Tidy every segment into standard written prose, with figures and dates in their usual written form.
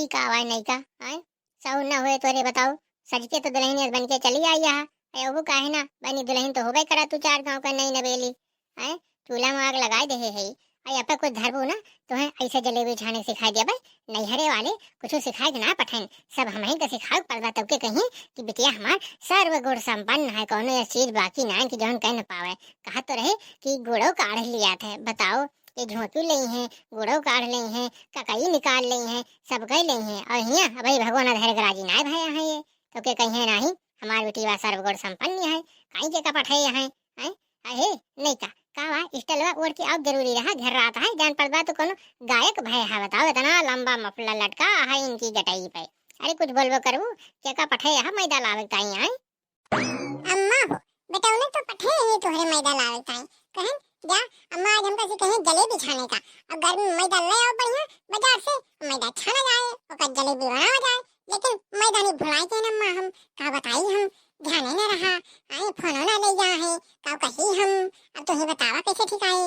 ई का आवाज नहीं का आए सहु न हुए तोरे बताओ। सज के तो दुल्हन बन के चली आई यहाँ। अरे वो काहे ना बनी दुल्हन तो होबे करा तू चार गांव का नई नवेली। आए चूल्हा में आग लगाए दे है आई अपन कुछ धरबू ना तो है ऐसे जलेबी छाने सिखाई दिया भाई नैहरे वाले कुछ सिखाए ना पठान सब हम ही का सिखाओ पड़वा तब के कहीं कि बिटिया हमार सर्व गुण संपन्न है कौनो ये चीज बाकी ना कि जौन कह न पावे। कहा तो रहे कि गुड़ो काढ़ लिया थे बताओ ये झोंपी ली है गुड़ो काढ़ ली है ककई निकाल ली है सब कह ली है और हिया भाई भगवान धैर्य राजी ना भाई है ये तो के कहीं नहीं हमार बेटी सर्व गुण संपन्न है कहीं के का पठाई है अहे नहीं का कावा स्टलवा ओढ़ के अब जरूरी रहा घर रात है जान पड़वा तो कोनो गायक भय है बताओ इतना लंबा मफलर लटका है इनकी जटाई पे। अरे कुछ बोलबो करू क्या का पठे है मैदा लावे ताई आई अम्मा हो बेटा उन्हें तो पठे है तोहरे मैदा लावे ताई कहन जा अम्मा आज हमका से कहे जलेबी छाने का अब घर में मैदा ले आओ बढ़िया बाजार से मैदा छाना जाए और जलेबी बनावा जाए लेकिन मैदा नहीं भुलाई के अम्मा हम का बताई हम ध्यान ही न रहा आई फोन ना ले जा है का कही हम अब तो ही बतावा कैसे ठीक आए।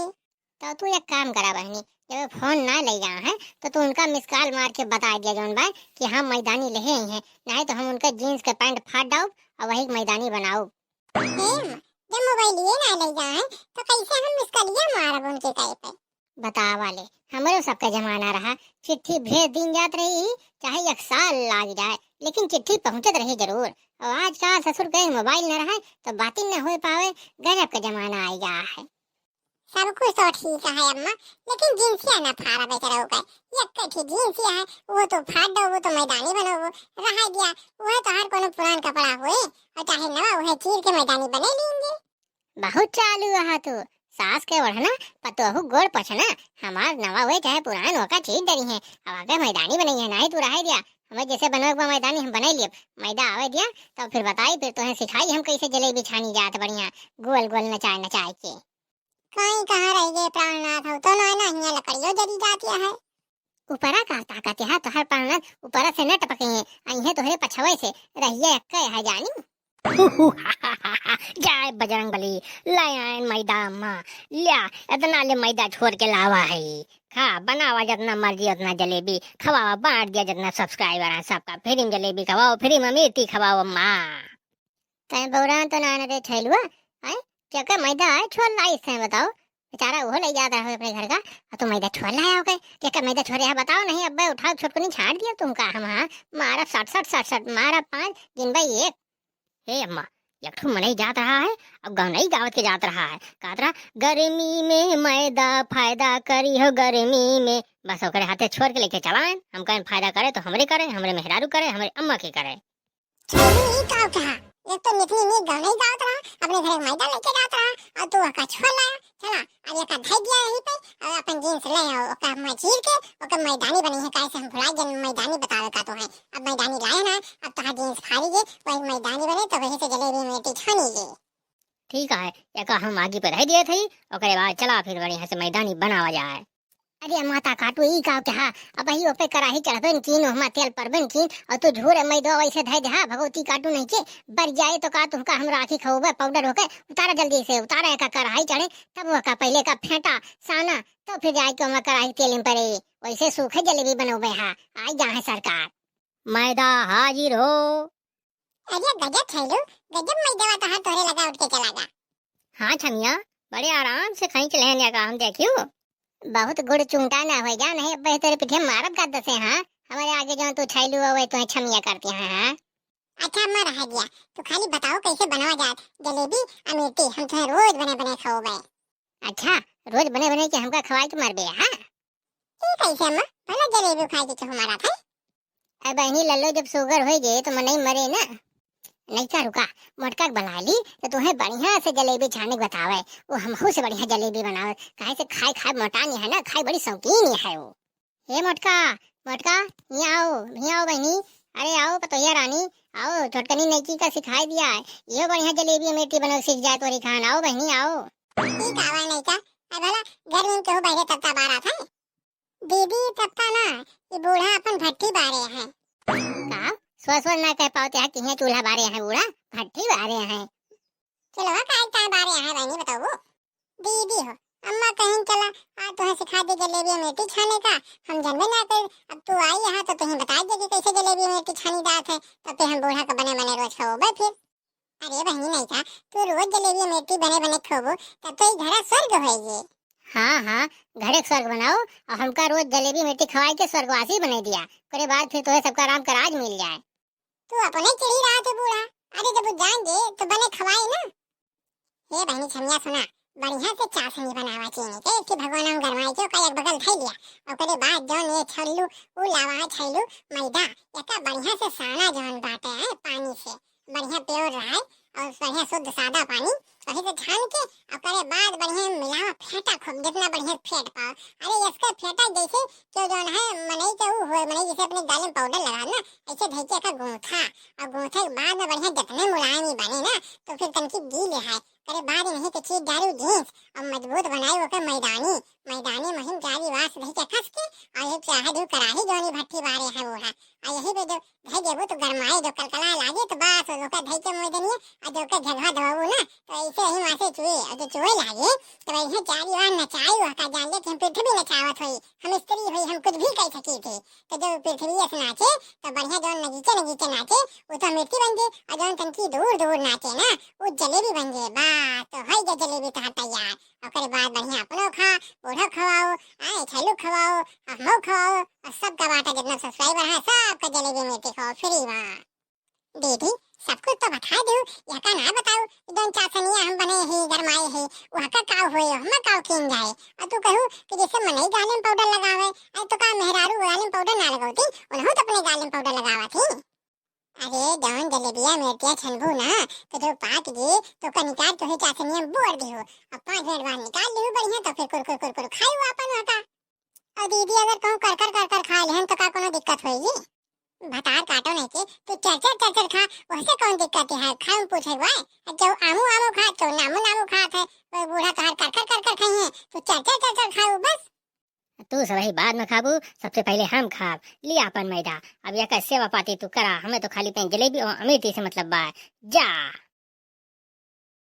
तो तू एक काम करा बहनी जब फोन ना ले जा है तो तू उनका मिस कॉल मार के बता दिया जौन भाई कि हम मैदानी ले हैं नहीं तो हम उनके जीन्स के पैंट फाड़ डाउ और वही मैदानी बनाओ। जब मोबाइल ये ना ले जा है तो कैसे हम मिस कॉल ये मारब उनके कहे पे बता वाले हमारे सबका जमाना रहा चिट्ठी भेज दिन जात रही चाहे एक साल लाग जाए लेकिन चिट्ठी पहुंचत रही जरूर और आज का ससुर के मोबाइल न रहा तो बातें न हो पावे गजब का जमाना आ गया है। सब कुछ तो ठीक है अम्मा लेकिन जींसिया ना फाड़ा बेचारा हो गए एक कठी जींसिया है वो तो फाड़ दो वो तो मैदानी बनो वो रहा दिया वो तो हर कोनो पुरान कपड़ा हुए और चाहे नवा वो चीर के मैदानी बने लेंगे। बहुत चालू रहा तू सास के बढ़ना पतोहू गोड़ पछना हमार नवा हुए चाहे पुरान होका चीज डरी है अब आगे मैदानी बनी है नहीं तू रह दिया हमें जैसे बनोगे मैदानी हम बना लिए मैदा आवे दिया तो फिर बताई फिर तुम्हें सिखाई हम कैसे जलेबी छानी जात बढ़िया गोल गोल नचाए नचाए के कहीं कहाँ रह गए प्राणनाथ हो तो ना हिया लकड़ियों जरी जाती है ऊपरा का ताकत है तो हर प्राणनाथ ऊपरा से न टपके हैं अइहे तोहरे पछवे से रहिए अक्के है जानी जय बजरंग बली लायन मैदा अम्मा लिया इतना ले मैदा छोड़ के लावा है खा बनावा जितना मर्जी उतना जलेबी खवावा बांट दिया जितना सब्सक्राइबर है सबका फ्री में जलेबी खवाओ फ्री में मिर्ची खवाओ अम्मा तय बौरा तो ना रे छैलुआ है क्या का मैदा है छोड़ लाई से बताओ बेचारा वो ले जाता है अपने घर का तो मैदा छोड़ लाया हो गए क्या का मैदा छोड़े है बताओ नहीं अब उठाओ छोटकुनी छाड़ दिया तुम का हम हाँ मारा 60 मारा 5 दिन भाई एक हे अम्मा यकठू मने जात रहा है अब गाँव नहीं गावत के जात रहा है कातरा गर्मी में मैदा फायदा करी हो गर्मी में बस ओकरे हाथे छोड़ के लेके चलाएं हम कहें फायदा करे तो हमरे करे हमरे मेहरारू करे हमरे अम्मा के करे एक तो निकली में गाँव नहीं गावत रहा अपने घर मैदा लेके जात रहा और तू का छोड़ लाया चला अब ये का धै दिया यहीं पे और अपन जींस ले आओ ओका मैं चीर के ओका मैदानी बनी है कैसे हम भुला जन मैदानी बतावे का तो है अब मैदानी लाए ना अब तो जींस फाड़ी के वही मैदानी बने तो वही से जलेबी मेटी छानी के ठीक है ये का हम आगे पर रह दिए थे ओकरे बाद चला फिर बढ़िया से मैदानी बनावा जाए। अरे माता काटू ई का क्या अब ही ओपे कराही चढ़बन कीन ओमा तेल परबन कीन और तू झूर मैदो वैसे धै दे भगवती काटू नहीं के बर जाए तो का तुमका हम राखी खौबे पाउडर होके उतारा जल्दी से उतारा का कराही चढ़े तब वो का पहले का फेंटा साना तो फिर जाए के ओमा कराही तेल में पड़े वैसे सूखे जलेबी बनोबे हा आई जा है सरकार मैदा हाजिर हो। अरे गजब छैलू गजब मैदा वाता तोरे लगा उठ के चला जा। हां छमिया बड़े आराम से खई चले ने का हम देखियो बहुत गुड़ चुंटा ना हो जा नहीं अब तेरे पीछे मारब कर दसे हां हमारे आगे जो तू छैलू होवे तो छमिया करती है हां। अच्छा अम्मा रह गया तो खाली बताओ कैसे बनावा जाए जलेबी अमेठी हम तो रोज बने बने खाओगे। अच्छा रोज बने बने के हमका खवाई के मरबे हां ये कैसे अम्मा पहले जलेबी खाई के हमारा था अब बहनी लल्लो जब शुगर हो गए तो मन नहीं मरे ना नहीं का रुका मोटका बना ली तो तुम्हें बढ़िया से जलेबी छाने बतावे वो हमहू से बढ़िया जलेबी बनावे काहे से खाए खाए मोटा नहीं है ना खाए बड़ी शौकीन है वो। हे मोटका मोटका यहाँ आओ बहनी अरे आओ पतोया रानी आओ छोटकनी नईकी का सिखाई दिया है ये बढ़िया जलेबी मेटी बनो सीख जाए तोरी खान आओ बहनी आओ ठीक आवा नहीं का अब भला घर में क्यों बैठे तब तक बारा था दीदी तब तक ना ये बूढ़ा अपन भट्टी बारे हैं का स्वस्थ ना कह पाते हैं कि ये चूल्हा बारे हैं बूढ़ा भट्टी बारे हैं चलो का बारे हैं बहनी बताओ दीदी हो अम्मा कहीं चला आ तुम्हें सिखा दे जलेबी और मिर्ची छाने का। हम जानबे ना कर, अब तू आई यहाँ तो तुम्हें बता दे कि कैसे जलेबी और मिर्ची छानी जात है, तब फिर हम बूढ़ा का बने बने रोज खाओगे फिर। अरे बहनी नहीं था, तू रोज जलेबी और मिर्ची बने बने खाओ तब तो ये घरा स्वर्ग होएगी। हाँ हाँ, घरे स्वर्ग बनाओ और हमका रोज जलेबी मिर्ची खवाई के स्वर्गवासी बना दिया, करे बाद फिर तुम्हें सबका राम का राज मिल जाए। तू अपने चिड़ी रहा थे बूढ़ा, अरे जब जान दे तो बने खवाए ना। हे बहनी छमिया सुना, बढ़िया से चाशनी बनावा चीनी के कि भगवान हम गरमाई के का एक बगल धई लिया और करे बाद जौन ये छल्लू उ लावा छल्लू मैदा एका बढ़िया से साना जौन बाटे है पानी से बढ़िया प्योर रहा और बढ़िया शुद्ध सादा पानी वही से छान के और करे बाद बढ़िया मिलावा फेंटा खूब जितना बढ़िया फेंट पाओ। अरे इसका फेंटा जैसे जो जौन है मनई के उ होए मनई जैसे अपने दाल में पाउडर लगा ना ऐसे धइके का गूंथा और गूंथे के बाद में बढ़िया जितने मुलायम ही बने ना तो फिर तनकी गील है करे बाद नहीं तो चीज डालू जींस और मजबूत बनाई ओके मैदानी मैदानी महीन जारी वास रही के खस के और ये चाहे जो कराही जोनी भट्टी बारे है वो है और यही पे जो धई देबो तो गरमाए जो कलकला लागे तो बस ओके धई के मैदानी और जो के जगह दबाबू ना तो ऐसे ही वहां से चुए और जो चुए लागे तो वही चारी वार नचाई वका जान ले कि पृथ्वी नचावत हुई हम स्त्री हुई हम कुछ भी कह सकी थी तो जो पृथ्वी ऐसे नाचे तो बढ़िया जो नगीचे नगीचे नाचे वो तो मिट्टी बन गई और जो तनकी दूर दूर नाचे ना वो जलेबी बन गई बात तो है जो जलेबी तो तैयार और करे बाद बढ़िया अपनो खा बूढ़ो खवाओ आए छलू खवाओ हमो खवाओ और सबका बाटा जितना सब्सक्राइबर है सबका जलेबी मिर्ची खाओ फ्री में। दीदी सब कुछ तो बता दो, यह का ना बताओ दोन चाशनिया हम बने ही गरमाए ही वह का काव होए हम काव किन जाए और तू कहू कि जैसे मनई गाले में पाउडर लगावे ऐ तो का मेहरारू गाले में पाउडर ना लगावती उन्हों तो अपने गाले में पाउडर लगावा थी। अरे जौन जलेबिया मिर्चिया छनबू ना तो जो पाक गई तो का निकाल तो ही चाशनिया में बोर दी हो और 5 मिनट बाद निकाल ली बढ़िया तो फिर कुर खाई हुआ अपन होता। और दीदी अगर कहूँ कर खा लेहन तो का कोनो दिक्कत होगी? भतार काटो नहीं के तू चर खा वैसे कौन दिक्कत है खाऊं पूछे भाई जो आमू खा तो नामू खात है वो बूढ़ा तो हर कर खाई है तो चर खाऊ बस। तू सब ही बाद में खाबू, सबसे पहले हम खाब लिया अपन मैदा। अब यह सेवा पाती तू करा, हमें तो खाली पे जलेबी और अमेठी से मतलब बा जा।